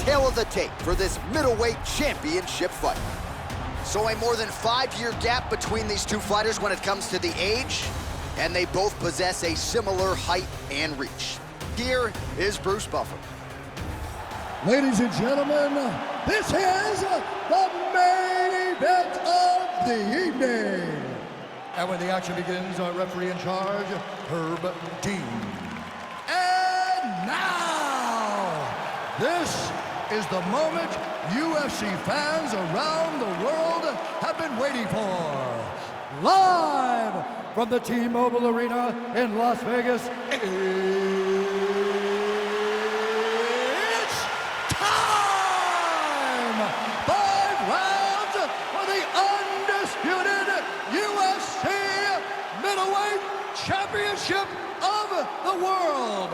tale of the tape for this middleweight championship fight. So a more than 5-year gap between these two fighters when it comes to the age, and they both possess a similar height and reach. Here is Bruce Buffer. Ladies and gentlemen, this is the main event of the evening. And when the action begins, our referee in charge, Herb Dean. And now, this is the moment UFC fans around the world have been waiting for. Live from the T-Mobile Arena in Las Vegas, it's time! 5 rounds for the undisputed UFC Middleweight Championship of the World.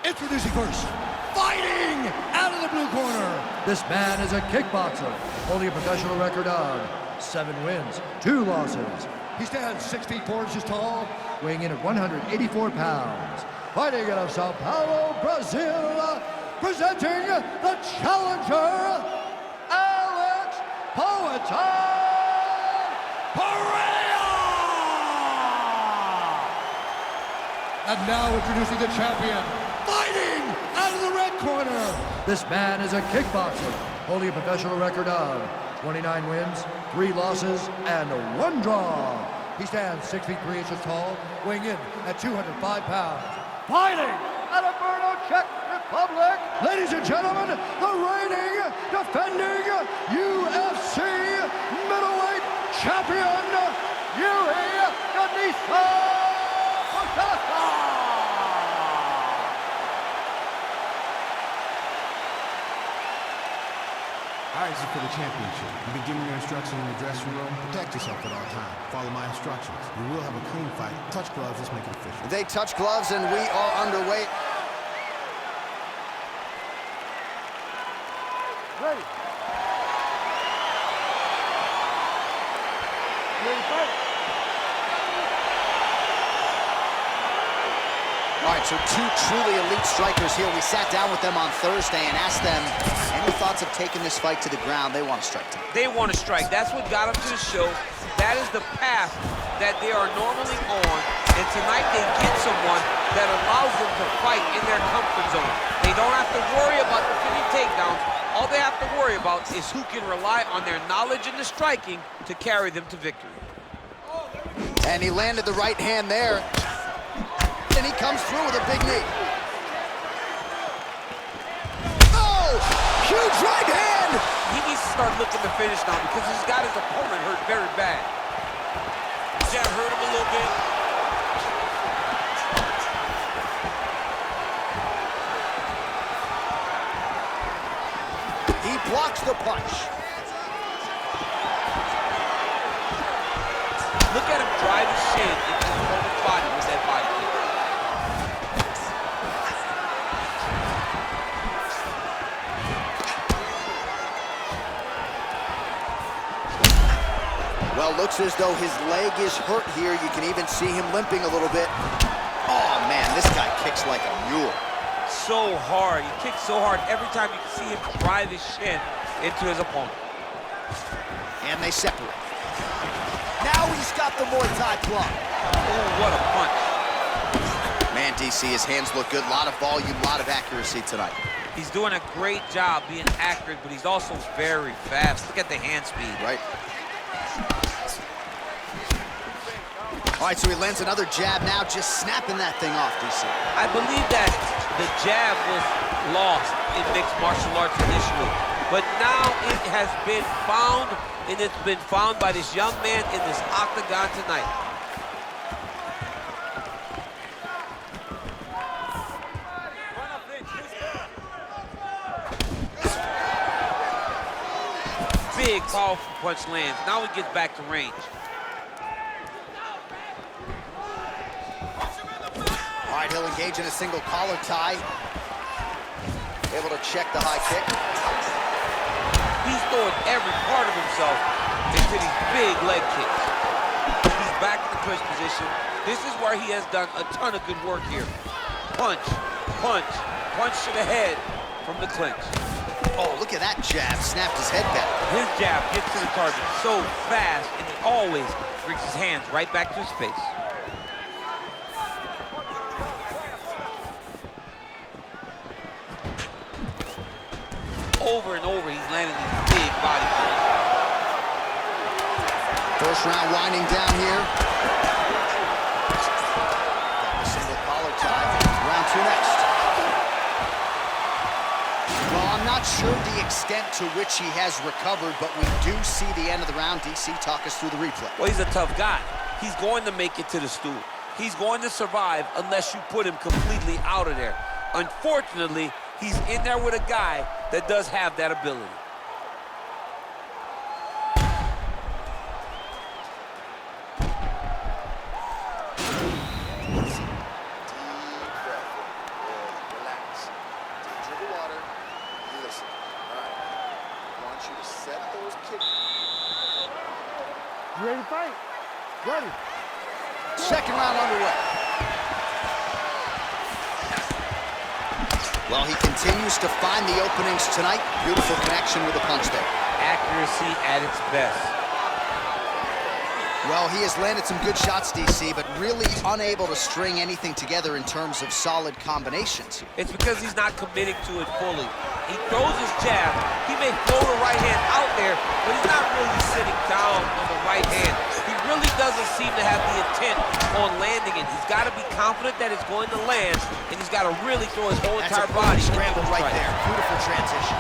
Introducing first, fighting out of the blue corner. This man is a kickboxer, holding a professional record of 7 wins, 2 losses. He stands 6 feet 4 inches tall, weighing in at 184 pounds. Fighting out of Sao Paulo, Brazil, presenting the challenger, Alex Pereira! And now introducing the champion, fighting out of the red corner. This man is a kickboxer, holding a professional record of 29 wins, 3 losses, and 1 draw. He stands 6 feet 3 inches tall, weighing in at 205 pounds. Fighting out of Brno, Czech Republic, ladies and gentlemen, the reigning, defending UFC middleweight champion, Jiri Prochazka. All right, this is for the championship. You've been giving your instructions in the dressing room. Protect yourself at all times. Follow my instructions. We will have a clean fight. Touch gloves, let's make it official. They touch gloves and we are underway. Ready. Ready, fight. All right, so 2 truly elite strikers here. We sat down with them on Thursday and asked them any thoughts of taking this fight to the ground. They want to strike tonight. They want to strike. That's what got them to the show. That is the path that they are normally on. And tonight they get someone that allows them to fight in their comfort zone. They don't have to worry about defending takedowns. All they have to worry about is who can rely on their knowledge in the striking to carry them to victory. And he landed the right hand there. And he comes through with a big knee. Oh! Huge right hand! He needs to start looking to finish now because he's got his opponent hurt very bad. Jab hurt him a little bit. He blocks the punch. Look at him drive his shin into his opponent's body with that body kick. Well, looks as though his leg is hurt here. You can even see him limping a little bit. Oh, man, this guy kicks like a mule. So hard. He kicks so hard every time you can see him drive his shin into his opponent. And they separate. Now he's got the Muay Thai plug. Oh, what a punch. Man, DC, his hands look good. A lot of volume, a lot of accuracy tonight. He's doing a great job being accurate, but he's also very fast. Look at the hand speed. Right. All right, so he lands another jab now, just snapping that thing off, DC. I believe that the jab was lost in mixed martial arts initially, but now it has been found, and it's been found by this young man in this octagon tonight. Big, powerful punch lands. Now he gets back to range. All right, he'll engage in a single collar tie. Able to check the high kick. He's throwing every part of himself into these big leg kicks. He's back in the clinch position. This is where he has done a ton of good work here. Punch, punch, punch to the head from the clinch. Oh, look at that jab. Snapped his head back. His jab gets to the target so fast, and he always brings his hands right back to his face. Over and over, he's landing these big body blows. First round winding down here. Got the single collar tie. Round 2 next. Well, I'm not sure the extent to which he has recovered, but we do see the end of the round. DC, talk us through the replay. Well, he's a tough guy. He's going to make it to the stool. He's going to survive unless you put him completely out of there. Unfortunately, he's in there with a guy that does have that ability. You ready to fight? Ready. Second round underway. Well, he continues to find the openings tonight. Beautiful connection with the punch there. Accuracy at its best. Well, he has landed some good shots, DC, but really unable to string anything together in terms of solid combinations. It's because he's not committing to it fully. He throws his jab. He may throw the right hand out there, but he's not really sitting down on the right hand. He really doesn't seem to have the intent on landing it. He's got to be confident that it's going to land, and he's got to really throw his whole entire body. Scramble right there. Beautiful transition.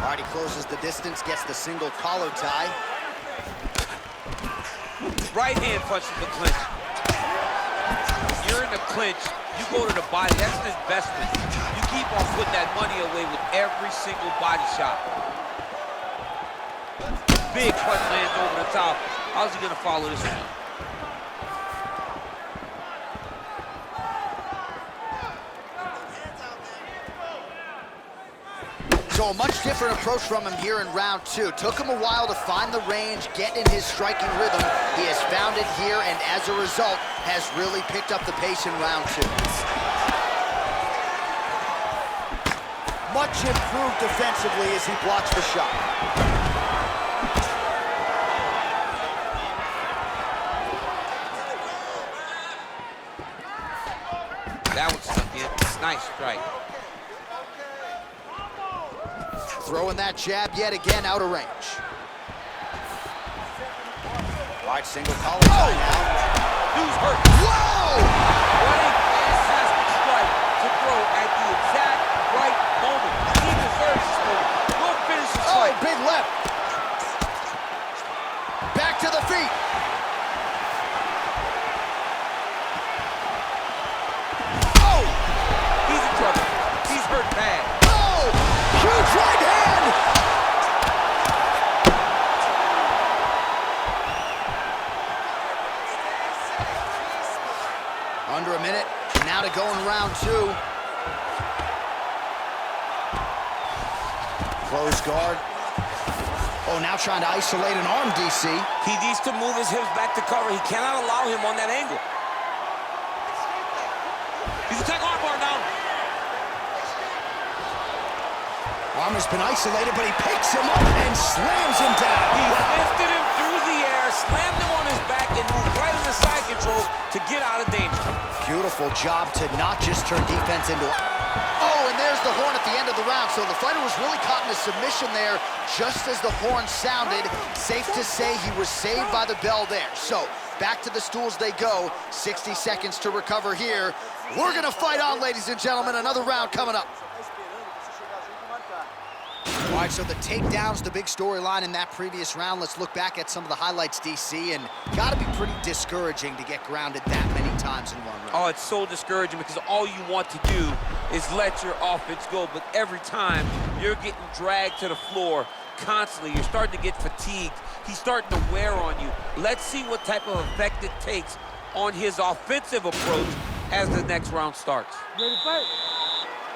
All right, he closes the distance, gets the single collar tie. Right hand punches the clinch. When you're in the clinch, you go to the body. That's an investment. You keep on putting that money away with every single body shot. Big punch lands over the top. How's he gonna follow this one? So a much different approach from him here in round 2. Took him a while to find the range, get in his striking rhythm. He has found it here, and as a result, has really picked up the pace in round 2. Much improved defensively as he blocks the shot. That was stuck in. Nice strike. Throwing that jab yet again out of range. All right, single collar tie now. Dude's hurt. Whoa! What a fantastic strike to throw at the exact right moment. He deserves this moment. We'll finish the Oh, fight. big left. Back to the feet. Oh! He's in trouble. He's hurt bad. Oh! Huge right hand! Under a minute. Now to go in round 2. Close guard. Oh, now trying to isolate an arm, DC. He needs to move his hips back to cover. He cannot allow him on that angle. He's attacking arm bar now. Arm has been isolated, but he picks him up and slams him down. He lifted him through the air, slammed him on his back, and moved right into side control to get out of danger. Beautiful job to not just turn defense into... Oh, and there's the horn at the end of the round. So the fighter was really caught in a submission there just as the horn sounded. Safe to say he was saved by the bell there. So back to the stools they go. 60 seconds to recover here. We're going to fight on, ladies and gentlemen. Another round coming up. All right, so the takedown's the big storyline in that previous round. Let's look back at some of the highlights, DC, and got to be pretty discouraging to get grounded that many times in one round. Oh, it's so discouraging because all you want to do is let your offense go, but every time you're getting dragged to the floor constantly, you're starting to get fatigued. He's starting to wear on you. Let's see what type of effect it takes on his offensive approach as the next round starts. Ready to fight?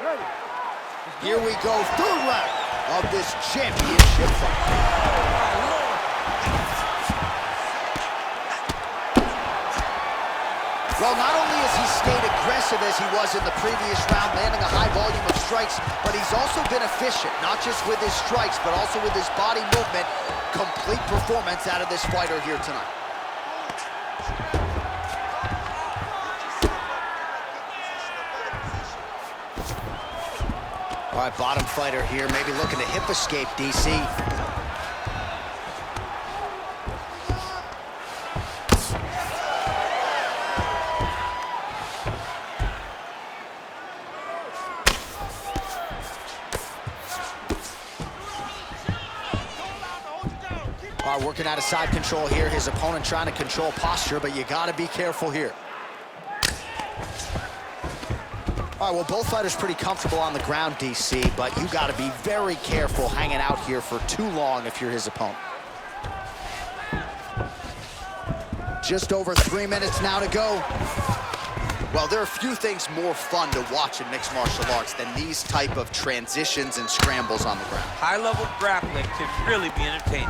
Ready. Here we go, third round of this championship fight. Well, not only has he stayed aggressive as he was in the previous round, landing a high volume of strikes, but he's also been efficient, not just with his strikes, but also with his body movement. Complete performance out of this fighter here tonight. All right, bottom fighter here, maybe looking to hip escape, DC. All right, working out of side control here. His opponent trying to control posture, but you gotta be careful here. All right, well, both fighters pretty comfortable on the ground, DC, but you gotta be very careful hanging out here for too long if you're his opponent. Just over 3 minutes now to go. Well, there are few things more fun to watch in mixed martial arts than these type of transitions and scrambles on the ground. High-level grappling can really be entertaining.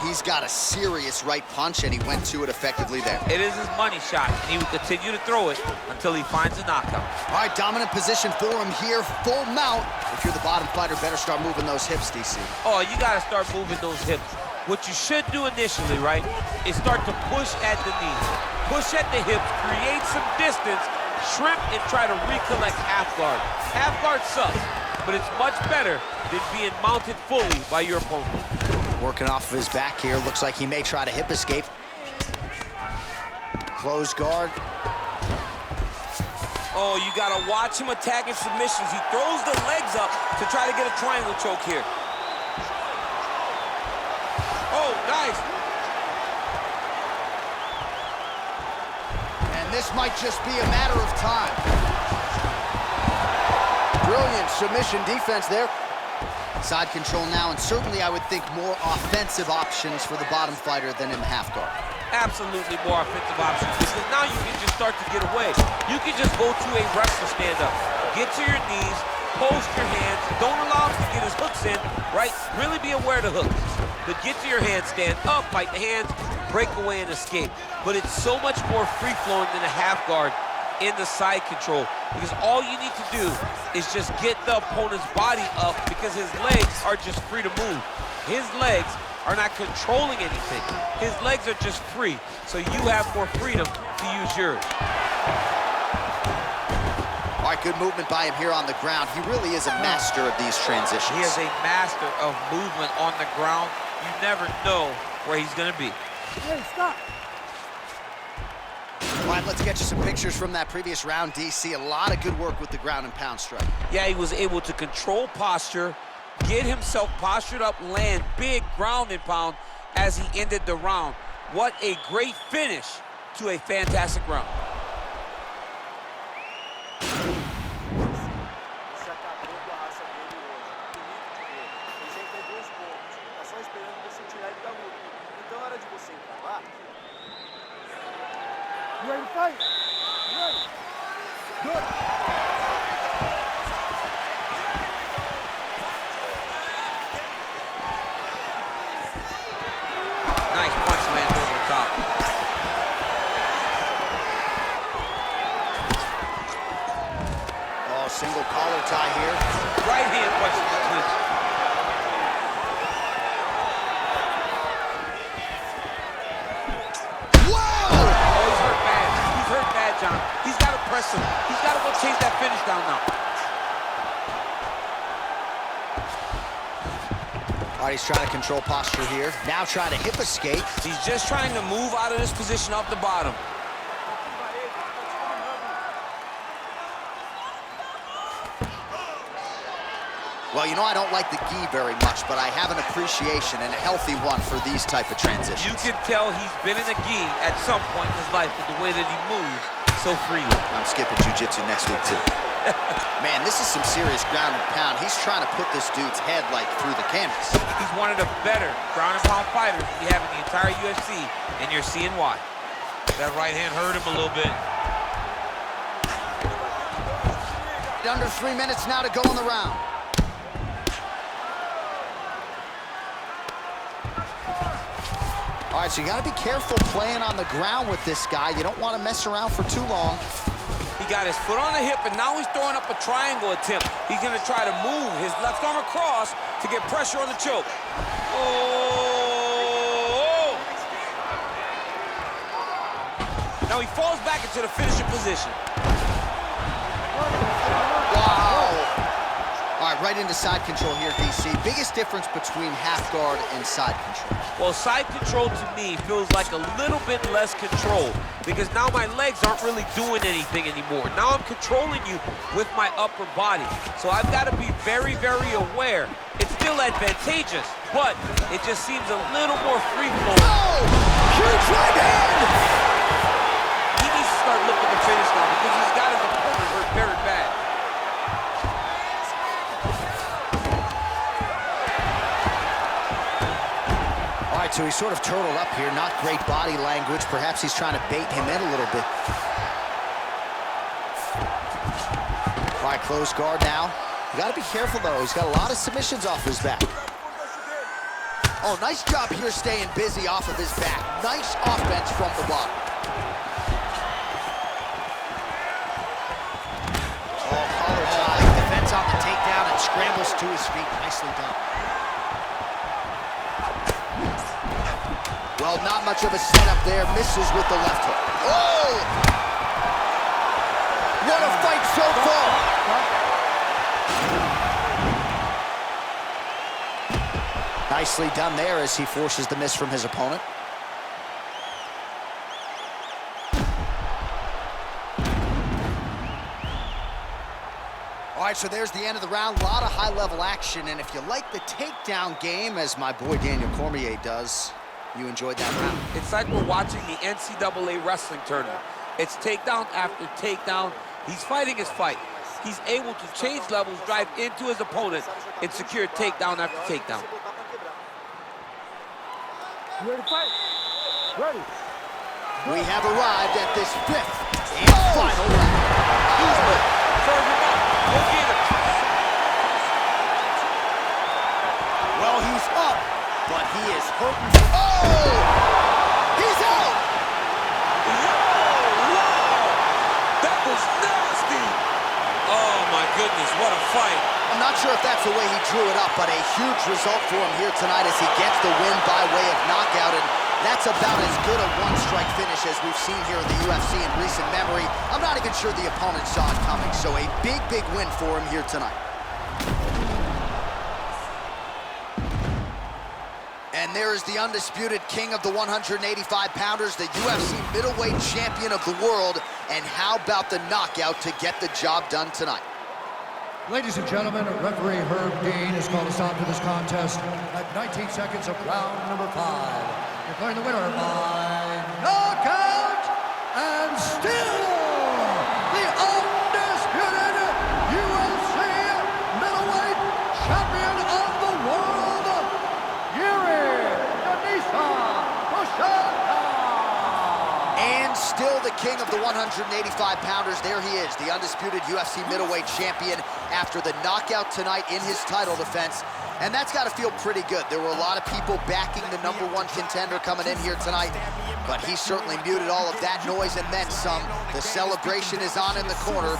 He's got a serious right punch, and he went to it effectively there. It is his money shot, and he will continue to throw it until he finds a knockout. All right, dominant position for him here, full mount. If you're the bottom fighter, better start moving those hips, DC. Oh, you got to start moving those hips. What you should do initially, right, is start to push at the knees. Push at the hips, create some distance, shrimp, and try to recollect half guard. Half guard sucks, but it's much better than being mounted fully by your opponent. Working off of his back here. Looks like he may try to hip escape. Close guard. Oh, you got to watch him attacking submissions. He throws the legs up to try to get a triangle choke here. Oh, nice. And this might just be a matter of time. Brilliant submission defense there. Side control now, and certainly I would think more offensive options for the bottom fighter than in the half guard. Absolutely more offensive options, because now you can just start to get away. You can just go to a wrestler stand-up. Get to your knees, post your hands, don't allow him to get his hooks in, right? Really be aware of the hooks. But get to your hands, stand up, fight the hands, break away and escape. But it's so much more free-flowing than a half guard in the side control, because all you need to do is just get the opponent's body up, because his legs are just free to move. His legs are not controlling anything. His legs are just free, so you have more freedom to use yours. All right, good movement by him here on the ground. He really is a master of these transitions. He is a master of movement on the ground. You never know where he's gonna be. Hey, stop. All right, let's get you some pictures from that previous round, DC. A lot of good work with the ground and pound strike. Yeah, he was able to control posture, get himself postured up, land big ground and pound as he ended the round. What a great finish to a fantastic round. You ready to fight? You ready? Good. Nice punch landed over the top. Oh, single collar tie here. Right hand punch in the clinch. John. He's got to press him. He's got to go chase that finish down now. All right, he's trying to control posture here. Now trying to hip escape. He's just trying to move out of this position off the bottom. Well, you know, I don't like the gi very much, but I have an appreciation and a healthy one for these type of transitions. You can tell he's been in a gi at some point in his life with the way that he moves so freely. I'm skipping jiu-jitsu next week, too. Man, this is some serious ground and pound. He's trying to put this dude's head, like, through the canvas. He's one of the better ground and pound fighters we have in the entire UFC, and you're seeing why. That right hand hurt him a little bit. Under 3 minutes now to go in the round. All right, so you got to be careful playing on the ground with this guy. You don't want to mess around for too long. He got his foot on the hip, and now he's throwing up a triangle attempt. He's going to try to move his left arm across to get pressure on the choke. Oh! Now he falls back into the finishing position. Wow. All right, right into side control here, DC. Biggest difference between half guard and side control? Well, side control to me feels like a little bit less control because now my legs aren't really doing anything anymore. Now I'm controlling you with my upper body. So I've got to be very, very aware. It's still advantageous, but it just seems a little more free-flowing. Oh! Huge right hand! He needs to start looking to finish now because he's got his opponent hurt very bad. All right, so he's sort of turtled up here. Not great body language. Perhaps he's trying to bait him in a little bit. All right, close guard now. You got to be careful, though. He's got a lot of submissions off his back. Oh, nice job here staying busy off of his back. Nice offense from the bottom. Oh, collar tie. Defense on the takedown and scrambles to his feet. Nicely done. Well, not much of a setup there. Misses with the left hook. Oh! What a fight so far! Nicely done there as he forces the miss from his opponent. All right, so there's the end of the round. A lot of high-level action, and if you like the takedown game, as my boy Daniel Cormier does, you enjoyed that round. It's like we're watching the NCAA wrestling tournament. It's takedown after takedown. He's fighting his fight. He's able to change levels, drive into his opponent, and secure takedown after takedown. You ready to fight? Ready. We have arrived at this fifth and final round. Serve him up. Go get him. Well, he's up, but he is hurting. Oh! He's out! Wow! That was nasty! Oh, my goodness, what a fight. I'm not sure if that's the way he drew it up, but a huge result for him here tonight as he gets the win by way of knockout, and that's about as good a one-strike finish as we've seen here in the UFC in recent memory. I'm not even sure the opponent saw it coming, so a big, big win for him here tonight. And there is the undisputed king of the 185-pounders, the UFC middleweight champion of the world, and how about the knockout to get the job done tonight? Ladies and gentlemen, referee Herb Dean has called us out to this contest at 19 seconds of round number 5. Declaring the winner by knockout and still the undisputed UFC middleweight champion of the world, Jiri Prochazka. And still the king of the 185-pounders. There he is, the undisputed UFC middleweight champion after the knockout tonight in his title defense. And that's got to feel pretty good. There were a lot of people backing the #1 contender coming in here tonight, but he certainly muted all of that noise and then some. The celebration is on in the corner.